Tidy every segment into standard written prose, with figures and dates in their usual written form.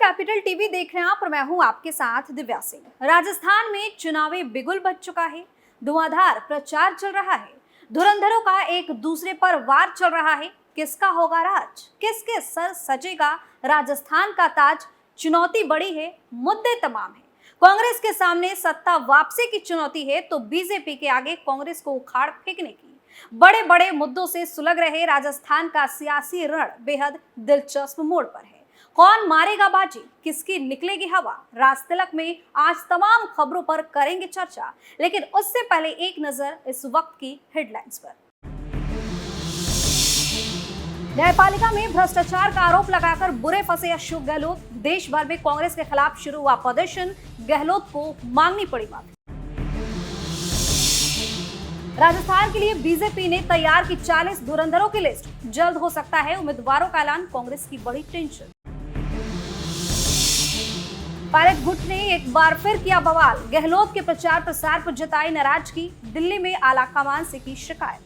Capital TV देख रहे हैं आप और मैं हूं आपके साथ दिव्या सिंह। राजस्थान में चुनावी बिगुल बज चुका है, धुआंधार प्रचार चल रहा है, धुरंधरों का एक दूसरे पर वार चल रहा है। किसका होगा राज, किसके सर सजेगा राजस्थान का ताज? चुनौती बड़ी है, मुद्दे तमाम है। कांग्रेस के सामने सत्ता वापसी की चुनौती है तो बीजेपी के आगे कांग्रेस को उखाड़ फेंकने की। बड़े बड़े मुद्दों से सुलग रहे राजस्थान का सियासी रण बेहद दिलचस्प मोड़ पर है। कौन मारेगा बाजी, किसकी निकलेगी हवा? राजतिलक में आज तमाम खबरों पर करेंगे चर्चा, लेकिन उससे पहले एक नजर इस वक्त की हेडलाइंस पर। न्यायपालिका में भ्रष्टाचार का आरोप लगाकर बुरे फंसे अशोक गहलोत। देश भर में कांग्रेस के खिलाफ शुरू हुआ प्रदर्शन, गहलोत को मांगनी पड़ी माफी। राजस्थान के लिए बीजेपी ने तैयार की 40 धुरंधरों की लिस्ट, जल्द हो सकता है उम्मीदवारों का ऐलान, कांग्रेस की बड़ी टेंशन। पायलट गुट ने एक बार फिर किया बवाल, गहलोत के प्रचार प्रसार पर जताई नाराजगी, दिल्ली में आला कमान से की शिकायत।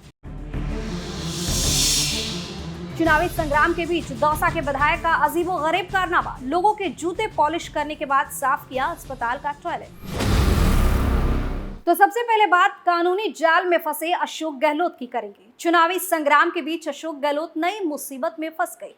चुनावी संग्राम के बीच दौसा के विधायक का अजीबोगरीब कारनामा, लोगों के जूते पॉलिश करने के बाद साफ किया अस्पताल का टॉयलेट। तो सबसे पहले बात कानूनी जाल में फंसे अशोक गहलोत की करेंगे। चुनावी संग्राम के बीच अशोक गहलोत नई मुसीबत में फंस गए हैं,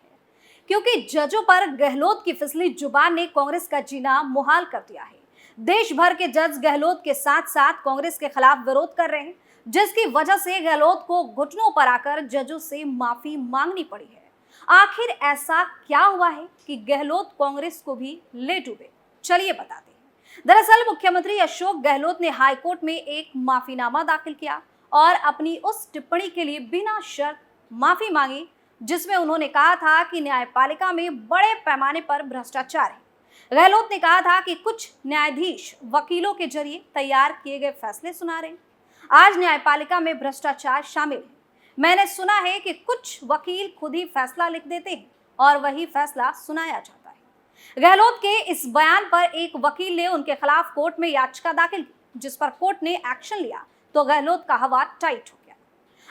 क्योंकि जजों पर गहलोत की फिसली जुबान ने कांग्रेस का जीना मुहाल कर दिया है। देश भर के जज गहलोत के साथ साथ कांग्रेस के खिलाफ विरोध कर रहे हैं, जिसकी वजह से गहलोत को घुटनों पर आकर जजों से माफी मांगनी पड़ी है। आखिर ऐसा क्या हुआ है कि गहलोत कांग्रेस को भी ले डूबे? चलिए बताते हैं। दरअसल मुख्यमंत्री अशोक गहलोत ने हाईकोर्ट में एक माफीनामा दाखिल किया और अपनी उस टिप्पणी के लिए बिना शर्त माफी मांगी, जिसमें उन्होंने कहा था कि न्यायपालिका में बड़े पैमाने पर भ्रष्टाचार है। गहलोत ने कहा था कि कुछ न्यायाधीश वकीलों के जरिए तैयार किए गए फैसले सुना रहे हैं। आज न्यायपालिका में भ्रष्टाचार शामिल है। मैंने सुना है कि कुछ वकील खुद ही फैसला लिख देते हैं और वही फैसला सुनाया जाता है। गहलोत के इस बयान पर एक वकील ने उनके खिलाफ कोर्ट में याचिका दाखिल की, जिस पर कोर्ट ने एक्शन लिया तो गहलोत का हवा टाइट हो गया।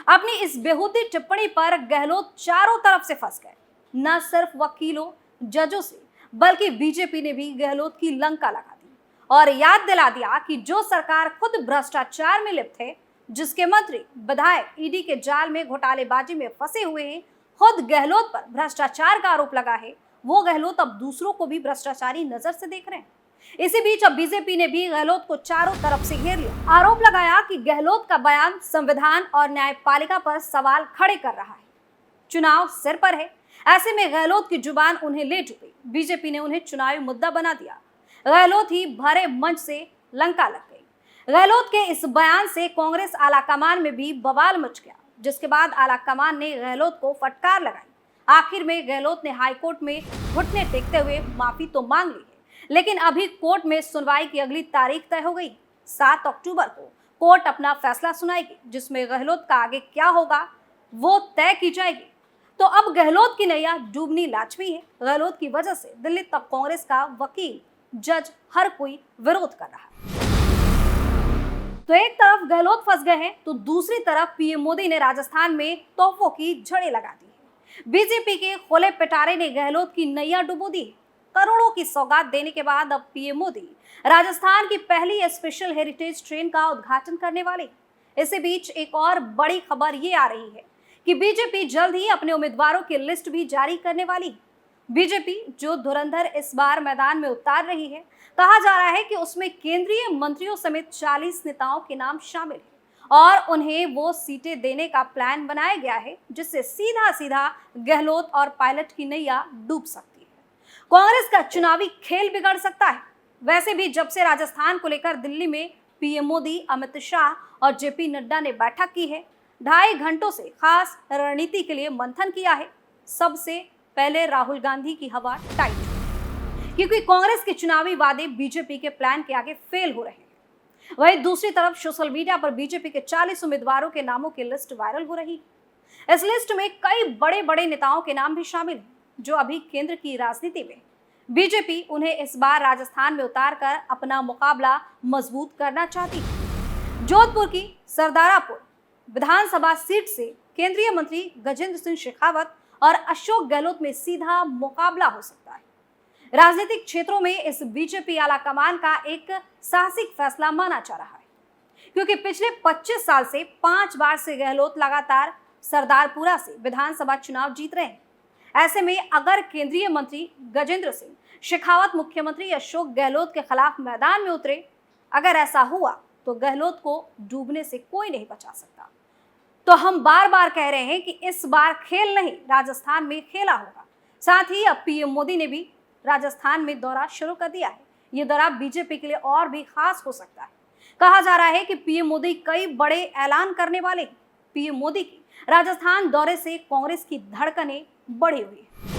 अपनी इस बेहूदी टिप्पणी पर गहलोत चारों तरफ से फंस गए। न सिर्फ वकीलों, जजों से, बल्कि बीजेपी ने भी गहलोत की लंका लगा दी और याद दिला दिया कि जो सरकार खुद भ्रष्टाचार में लिप्त है, जिसके मंत्री विधायक ईडी के जाल में घोटालेबाजी में फंसे हुए हैं, खुद गहलोत पर भ्रष्टाचार का आरोप लगा है, वो गहलोत अब दूसरों को भी भ्रष्टाचारी नजर से देख रहे हैं। इसी बीच अब बीजेपी ने भी गहलोत को चारों तरफ से घेर लिया। आरोप लगाया कि गहलोत का बयान संविधान और न्यायपालिका पर सवाल खड़े कर रहा है। चुनाव सिर पर है, ऐसे में गहलोत की जुबान उन्हें ले चुकी। बीजेपी ने उन्हें चुनावी मुद्दा बना दिया। गहलोत ही भरे मंच से लंका लग गई। गहलोत के इस बयान से कांग्रेस आलाकमान में भी बवाल मच गया, जिसके बाद आलाकमान ने गहलोत को फटकार लगाई। आखिर में गहलोत ने हाईकोर्ट में घुटने टेकते हुए माफी तो मांग ली है, लेकिन अभी कोर्ट में सुनवाई की अगली तारीख तय हो गई। 7 अक्टूबर को कोर्ट अपना फैसला सुनाएगी, जिसमें गहलोत का आगे क्या होगा वो तय की जाएगी। तो अब गहलोत की नैया डूबनी लाजमी है। गहलोत की वजह से दिल्ली तक कांग्रेस का वकील, जज, हर कोई विरोध कर रहा है। तो एक तरफ गहलोत फंस गए हैं तो दूसरी तरफ पीएम मोदी ने राजस्थान में तोहफों की झड़ें लगा दी है। बीजेपी के खोले पिटारे ने गहलोत की नैया डुबो दी। करोड़ों की सौगात देने के बाद अब पीएम मोदी राजस्थान की पहली स्पेशल हेरिटेज ट्रेन का उद्घाटन करने वाले। इसी बीच एक और बड़ी खबर ये आ रही है कि बीजेपी जल्द ही अपने उम्मीदवारों की लिस्ट भी जारी करने वाली। बीजेपी जो धुरंधर इस बार मैदान में उतार रही है, कहा जा रहा है कि उसमें केंद्रीय मंत्रियों समेत 40 नेताओं के नाम शामिल है और उन्हें वो सीटें देने का प्लान बनाया गया है, जिससे सीधा सीधा गहलोत और पायलट की नैया डूब सकती है। कांग्रेस का चुनावी खेल बिगड़ सकता है। वैसे भी जब से राजस्थान को लेकर दिल्ली में पीएम मोदी, अमित शाह और जेपी नड्डा ने बैठक की है, 2.5 घंटों से खास रणनीति के लिए मंथन किया है। सबसे पहले राहुल गांधी की हवा टाइट हुई, क्योंकि कांग्रेस के चुनावी वादे बीजेपी के प्लान के आगे फेल हो रहे हैं। वहीं दूसरी तरफ सोशल मीडिया पर बीजेपी के 40 उम्मीदवारों के नामों की लिस्ट वायरल हो रही है। इस लिस्ट में कई बड़े बड़े नेताओं के नाम भी शामिल हैं, जो अभी केंद्र की राजनीति में। बीजेपी उन्हें इस बार राजस्थान में उतारकर अपना मुकाबला मजबूत करना चाहती है। जोधपुर की सरदारापुर विधानसभा सीट से केंद्रीय मंत्री गजेंद्र सिंह शेखावत और अशोक गहलोत में सीधा मुकाबला हो सकता है। राजनीतिक क्षेत्रों में इस बीजेपी आलाकमान का एक साहसिक फैसला माना जा रहा है, क्योंकि पिछले 25 साल से 5 बार से गहलोत लगातार सरदारपुरा से विधानसभा चुनाव जीत रहे हैं। ऐसे में अगर केंद्रीय मंत्री गजेंद्र सिंह शेखावत मुख्यमंत्री अशोक गहलोत के खिलाफ मैदान में उतरे, अगर ऐसा हुआ तो गहलोत को डूबने से कोई नहीं बचा सकता। तो हम बार बार कह रहे हैं कि इस बार खेल नहीं, राजस्थान में खेला होगा। साथ ही अब पीएम मोदी ने भी राजस्थान में दौरा शुरू कर दिया है। ये दौरा बीजेपी के लिए और भी खास हो सकता है। कहा जा रहा है कि पीएम मोदी कई बड़े ऐलान करने वाले हैं। पीएम मोदी के राजस्थान दौरे से कांग्रेस की धड़कनें बढ़ी हुई है।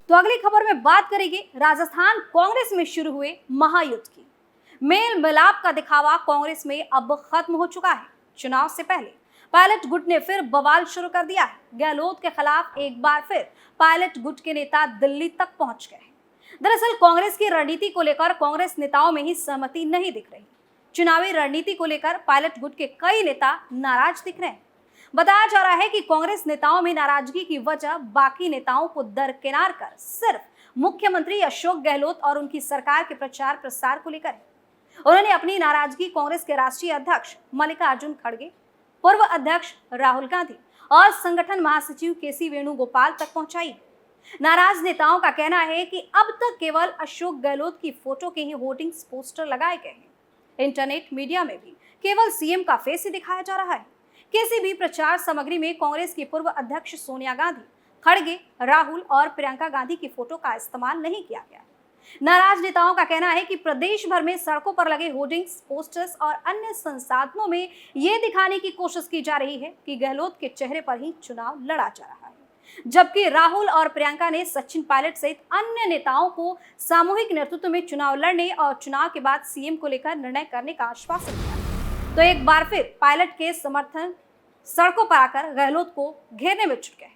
तो अगली खबर में बात करेंगे राजस्थान कांग्रेस में शुरू हुए महायुद्ध की। मेल मिलाप का दिखावा कांग्रेस में अब खत्म हो चुका है। चुनाव से पहले पायलट गुट ने फिर बवाल शुरू कर दिया है। गहलोत के खिलाफ एक बार फिर पायलट गुट के नेता दिल्ली तक पहुंच गए हैं। दरअसल कांग्रेस की रणनीति को लेकर कांग्रेस नेताओं में ही सहमति नहीं दिख रही। चुनावी रणनीति को लेकर पायलट गुट के कई नेता नाराज दिख रहे हैं। बताया जा रहा है कि कांग्रेस नेताओं में नाराजगी की वजह बाकी नेताओं को दरकिनार कर सिर्फ मुख्यमंत्री अशोक गहलोत और उनकी सरकार के प्रचार प्रसार को लेकर है। उन्होंने अपनी नाराजगी कांग्रेस के राष्ट्रीय अध्यक्ष मल्लिकार्जुन खड़गे, पूर्व अध्यक्ष राहुल गांधी और संगठन महासचिव केसी वेणुगोपाल तक पहुंचाई। नाराज नेताओं का कहना है कि अब तक केवल अशोक गहलोत की फोटो के ही होर्डिंग्स पोस्टर लगाए गए हैं। इंटरनेट मीडिया में भी केवल सीएम का फेस ही दिखाया जा रहा है। किसी भी प्रचार सामग्री में कांग्रेस की पूर्व अध्यक्ष सोनिया गांधी, खड़गे, राहुल और प्रियंका गांधी की फोटो का इस्तेमाल नहीं किया गया। नाराज नेताओं का कहना है कि प्रदेश भर में सड़कों पर लगे होर्डिंग्स, पोस्टर्स और अन्य संसाधनों में ये दिखाने की कोशिश की जा रही है कि गहलोत के चेहरे पर ही चुनाव लड़ा जा रहा है, जबकि राहुल और प्रियंका ने सचिन पायलट सहित अन्य नेताओं को सामूहिक नेतृत्व में चुनाव लड़ने और चुनाव के बाद सीएम को लेकर निर्णय करने का आश्वासन दिया। तो एक बार फिर पायलट के समर्थन सड़कों पर आकर गहलोत को घेरने में जुट गए।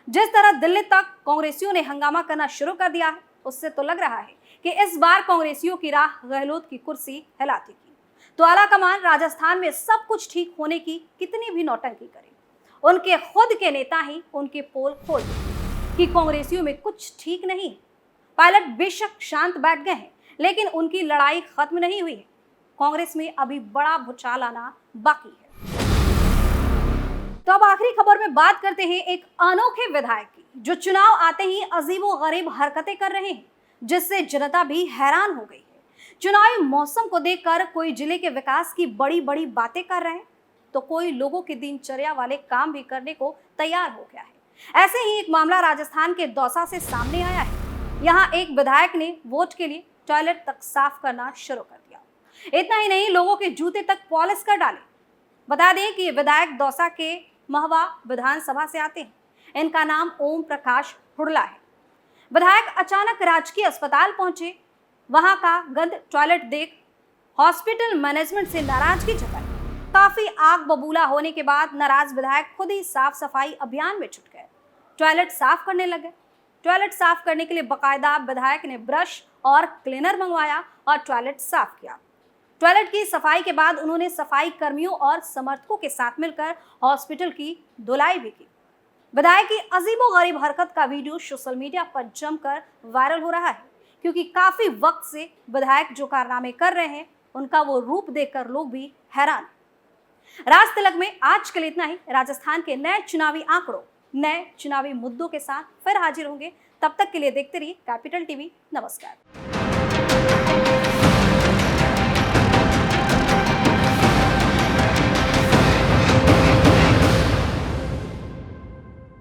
जिस तरह दिल्ली तक कांग्रेसियों ने हंगामा करना शुरू कर दिया है, उससे तो लग रहा है कि इस बार कांग्रेसियों की राह गहलोत की कुर्सी हिलाती की। तो आलाकमान राजस्थान में सब कुछ ठीक होने की कितनी भी नौटंकी करे, उनके खुद के नेता ही उनके पोल खोल दें कि कांग्रेसियों में कुछ ठीक नहीं है। पायलट बेशक शांत बैठ गए हैं, लेकिन उनकी लड़ाई खत्म नहीं हुई है। कांग्रेस में अभी बड़ा भूचाल आना बाकी है। तो अब आखिरी खबर में बात करते हैं एक अनोखे विधायक की, जो चुनाव आते ही अजीबोगरीब हरकतें कर रहे हैं, जिससे जनता भी हैरान हो गई है। चुनावी मौसम को देखकर कोई जिले के विकास की बड़ी बड़ी बातें कर रहे हैं, तो कोई लोगों की दिनचर्या वाले काम भी करने को तैयार हो गया है। ऐसे ही एक मामला राजस्थान के दौसा से सामने आया है। यहाँ एक विधायक ने वोट के लिए टॉयलेट तक साफ करना शुरू कर दिया। इतना ही नहीं, लोगों के जूते तक पॉलिश कर डाले। बता दें कि ये विधायक दौसा के महवा विधानसभा से आते हैं। इनका नाम ओम प्रकाश हुड़ला है। विधायक अचानक राजकीय अस्पताल पहुंचे। वहां का गंद टॉयलेट देख हॉस्पिटल मैनेजमेंट से नाराजगी जताई। काफी आग बबूला होने के बाद नाराज विधायक खुद ही साफ सफाई अभियान में जुट गए। टॉयलेट साफ करने लगे। टॉयलेट साफ करने के लिए बकायदा विधायक ने ब्रश और क्लीनर मंगवाया और टॉयलेट साफ किया। टॉयलेट की सफाई के बाद उन्होंने सफाई कर्मियों और समर्थकों के साथ मिलकर हॉस्पिटल की धुलाई भी की। विधायक की अजीबोगरीब हरकत का वीडियो सोशल मीडिया पर जमकर वायरल हो रहा है, क्योंकि काफी वक्त से विधायक जो कारनामे कर रहे हैं, उनका वो रूप देखकर लोग भी हैरान। राज तिलक में आज के लिए इतना ही। राजस्थान के नए चुनावी आंकड़ों, नए चुनावी मुद्दों के साथ फिर हाजिर होंगे। तब तक के लिए देखते रहिए कैपिटल टीवी। नमस्कार।